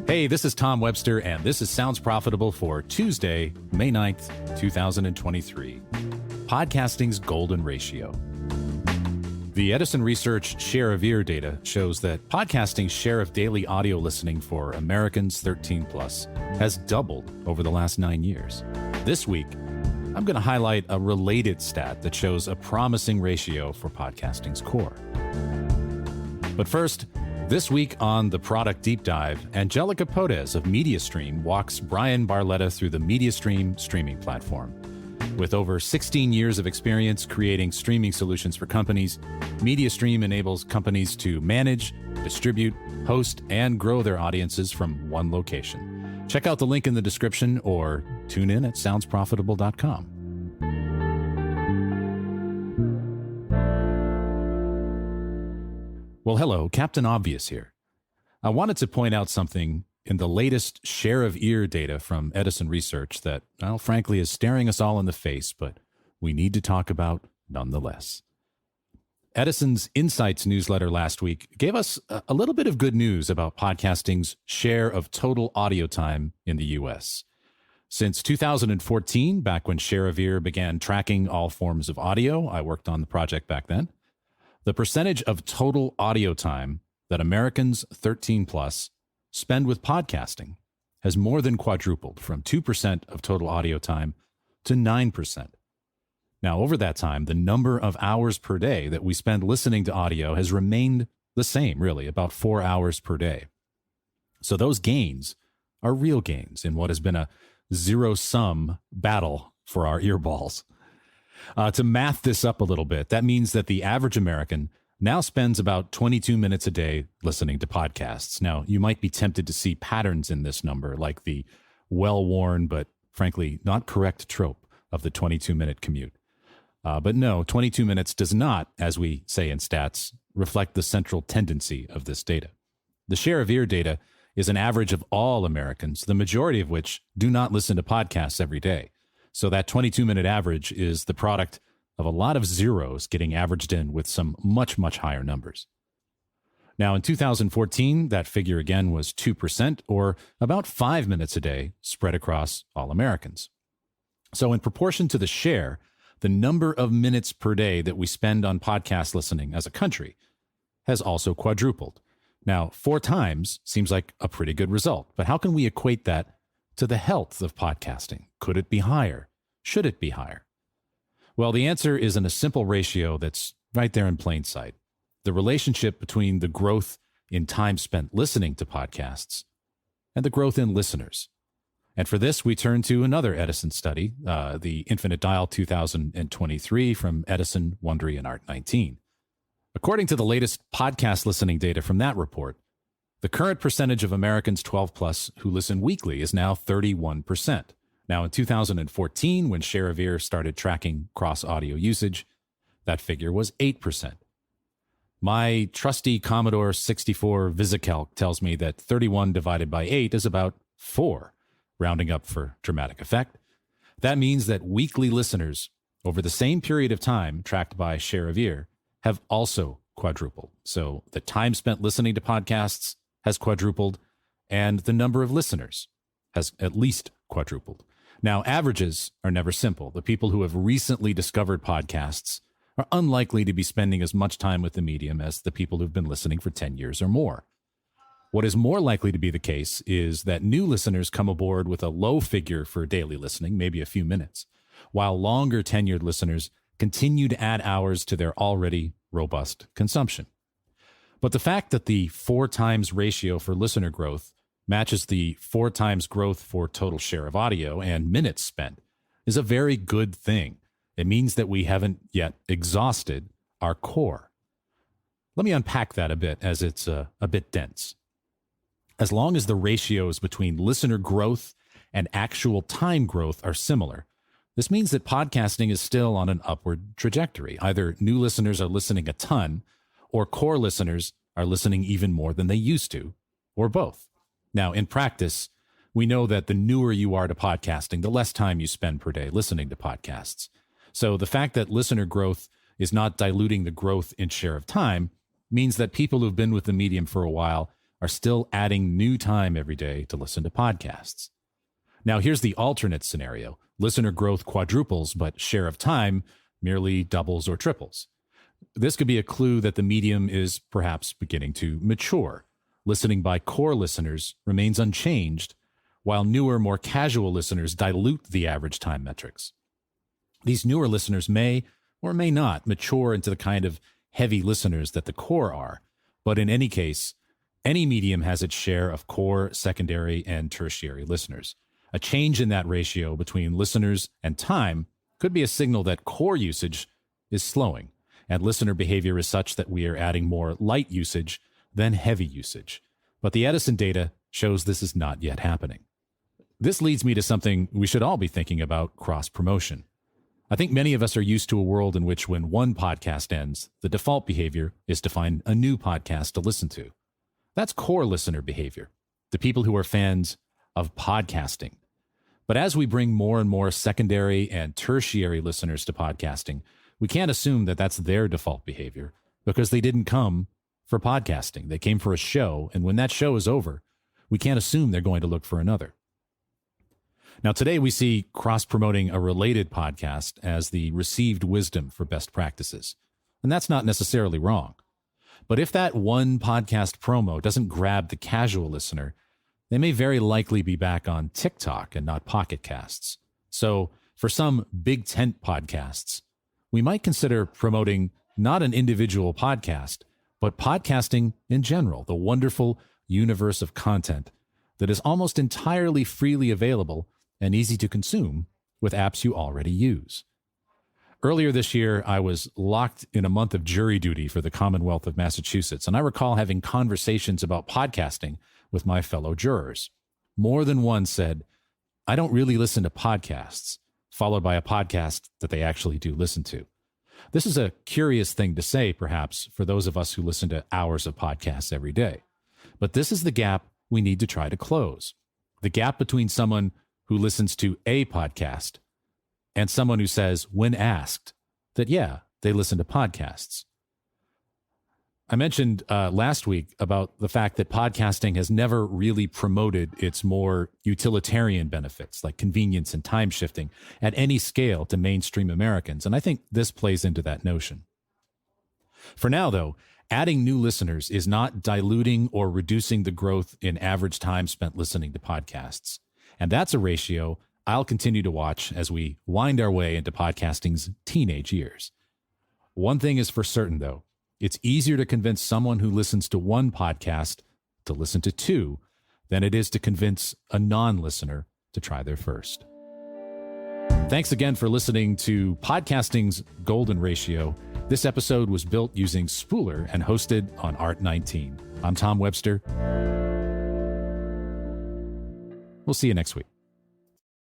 Hey, this is Tom Webster, and this is Sounds Profitable for Tuesday, May 9th, 2023. Podcasting's Golden Ratio. The Edison Research Share of Ear data shows that podcasting's share of daily audio listening for Americans 13 plus has doubled over the last 9 years. This week, I'm going to highlight a related stat that shows a promising ratio for podcasting's core. But first, this week on the Product Deep Dive, Angelica Podez of MediaStream walks Bryan Barletta through the MediaStream streaming platform. With over 16 years of experience creating streaming solutions for companies, MediaStream enables companies to manage, distribute, host, and grow their audiences from one location. Check out the link in the description or tune in at soundsprofitable.com. Well, hello, Captain Obvious here. I wanted to point out something in the latest share of ear data from Edison Research that, well, frankly, is staring us all in the face, but we need to talk about nonetheless. Edison's Insights newsletter last week gave us a little bit of good news about podcasting's share of total audio time in the U.S. Since 2014, back when Share of Ear began tracking all forms of audio, I worked on the project back then, the percentage of total audio time that Americans 13 plus spend with podcasting has more than quadrupled from 2% of total audio time to 9%. Now, over that time, the number of hours per day that we spend listening to audio has remained the same, really, about 4 hours per day. So those gains are real gains in what has been a zero-sum battle for our earballs. To math this up a little bit, that means that the average American now spends about 22 minutes a day listening to podcasts. Now, you might be tempted to see patterns in this number, like the well-worn but frankly not correct trope of the 22-minute commute. But no, 22 minutes does not, as we say in stats, reflect the central tendency of this data. The share of ear data is an average of all Americans, the majority of which do not listen to podcasts every day. So that 22-minute average is the product of a lot of zeros getting averaged in with some much, much higher numbers. Now, in 2014, that figure again was 2%, or about 5 minutes a day spread across all Americans. So in proportion to the share, the number of minutes per day that we spend on podcast listening as a country has also quadrupled. Now, 4 times seems like a pretty good result, but how can we equate that to the health of podcasting? Could it be higher? Should it be higher? Well, the answer is in a simple ratio that's right there in plain sight. The relationship between the growth in time spent listening to podcasts and the growth in listeners. And for this, we turn to another Edison study, the Infinite Dial 2023 from Edison, Wondery, and Art19. According to the latest podcast listening data from that report, the current percentage of Americans 12 plus who listen weekly is now 31%. Now, in 2014, when Share of Ear started tracking cross-audio usage, that figure was 8%. My trusty Commodore 64 VisiCalc tells me that 31 divided by 8 is about 4, rounding up for dramatic effect. That means that weekly listeners over the same period of time tracked by Share of Ear have also quadrupled. So the time spent listening to podcasts has quadrupled, and the number of listeners has at least quadrupled. Now, averages are never simple. The people who have recently discovered podcasts are unlikely to be spending as much time with the medium as the people who've been listening for 10 years or more. What is more likely to be the case is that new listeners come aboard with a low figure for daily listening, maybe a few minutes, while longer tenured listeners continue to add hours to their already robust consumption. But the fact that the 4 times ratio for listener growth matches the 4 times growth for total share of audio and minutes spent is a very good thing. It means that we haven't yet exhausted our core. Let me unpack that a bit, as it's a bit dense. As long as the ratios between listener growth and actual time growth are similar, this means that podcasting is still on an upward trajectory. Either new listeners are listening a ton, or core listeners are listening even more than they used to, or both. Now, in practice, we know that the newer you are to podcasting, the less time you spend per day listening to podcasts. So the fact that listener growth is not diluting the growth in share of time means that people who've been with the medium for a while are still adding new time every day to listen to podcasts. Now, here's the alternate scenario. Listener growth quadruples, but share of time merely doubles or triples. This could be a clue that the medium is perhaps beginning to mature. Listening by core listeners remains unchanged, while newer, more casual listeners dilute the average time metrics. These newer listeners may or may not mature into the kind of heavy listeners that the core are, but in any case, any medium has its share of core, secondary, and tertiary listeners. A change in that ratio between listeners and time could be a signal that core usage is slowing, and listener behavior is such that we are adding more light usage than heavy usage. But the Edison data shows this is not yet happening. This leads me to something we should all be thinking about: cross-promotion. I think many of us are used to a world in which when one podcast ends, the default behavior is to find a new podcast to listen to. That's core listener behavior, the people who are fans of podcasting. But as we bring more and more secondary and tertiary listeners to podcasting, we can't assume that that's their default behavior, because they didn't come for podcasting. They came for a show, and when that show is over, we can't assume they're going to look for another. Now, today we see cross-promoting a related podcast as the received wisdom for best practices. And that's not necessarily wrong. But if that one podcast promo doesn't grab the casual listener, they may very likely be back on TikTok and not Pocket Casts. So for some big tent podcasts, we might consider promoting not an individual podcast, but podcasting in general, the wonderful universe of content that is almost entirely freely available and easy to consume with apps you already use. Earlier this year, I was locked in a month of jury duty for the Commonwealth of Massachusetts, and I recall having conversations about podcasting with my fellow jurors. More than one said, "I don't really listen to podcasts," followed by a podcast that they actually do listen to. This is a curious thing to say, perhaps, for those of us who listen to hours of podcasts every day. But this is the gap we need to try to close. The gap between someone who listens to a podcast and someone who says, when asked, that, yeah, they listen to podcasts. I mentioned last week about the fact that podcasting has never really promoted its more utilitarian benefits, like convenience and time shifting, at any scale to mainstream Americans. And I think this plays into that notion. For now, though, adding new listeners is not diluting or reducing the growth in average time spent listening to podcasts. And that's a ratio I'll continue to watch as we wind our way into podcasting's teenage years. One thing is for certain, though. It's easier to convince someone who listens to one podcast to listen to two than it is to convince a non-listener to try their first. Thanks again for listening to Podcasting's Golden Ratio. This episode was built using Spooler and hosted on Art19. I'm Tom Webster. We'll see you next week.